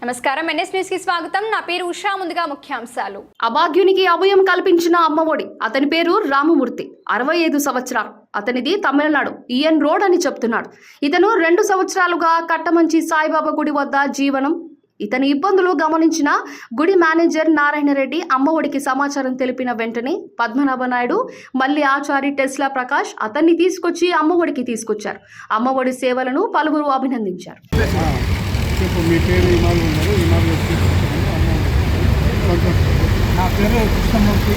నమస్కారం, NS news కి స్వాగతం. నా పేరు ఉషా. ముందుగా ముఖ్యాంశాలు. అభాగ్యునికి అభయం కల్పించిన అమ్మఒడి. అతని పేరు రామమూర్తి, 65 సంవత్సరాలు. అతనిది తమిళనాడు ఈఎన్ రోడ్ అని చెప్తున్నాడు. ఇతను 2 సంవత్సరాలుగా కట్టమంచి సాయిబాబా గుడి వద్ద జీవనం. ఇతని ఇబ్బందులు గమనించిన గుడి మేనేజర్ నారాయణ రెడ్డి అమ్మఒడికి సమాచారం తెలిపిన వెంటనే పద్మనాభ నాయుడు, మల్లి ఆచారి, టెస్లా ప్రకాష్ అతన్ని తీసుకొచ్చి అమ్మఒడికి తీసుకొచ్చారు. అమ్మఒడి సేవలను పలువురు అభినందించారు. నా పేరు కృష్ణమూర్తి.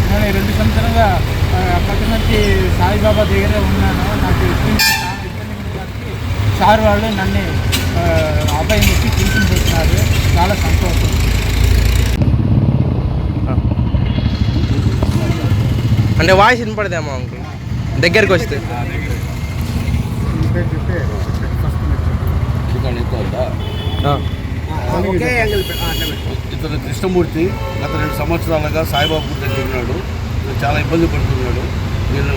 నేను 2 సంవత్సరాలుగా పక్కన నుంచి సాయిబాబా దగ్గర ఉన్నాను. నాకు ఇబ్బంది కాబట్టి సార్ వాళ్ళు నన్ను అబ్బాయి ఇచ్చి తీసుకుని చాలా సంతోషం. అంటే వాయిస్ వినపడదేమో అంకుల్ దగ్గరికి వస్తే. ఇతను కృష్ణమూర్తి గత 2 సంవత్సరాలుగా సాయిబాబా గుడి దగ్గర ఉన్నాడు. చాలా ఇబ్బంది పడుతున్నాడు. నేను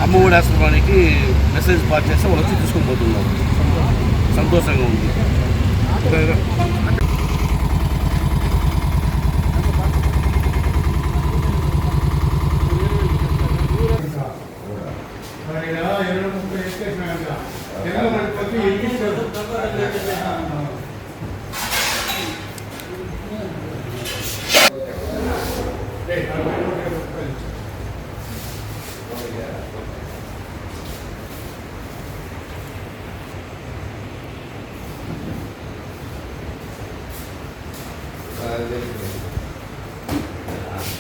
అమ్మఒడి ఆశ్రమానికి మెసేజ్ పాస్ చేస్తే వాళ్ళు వచ్చి తీసుకొని పోతున్నారు. సంతోషంగా ఉంది. Hey,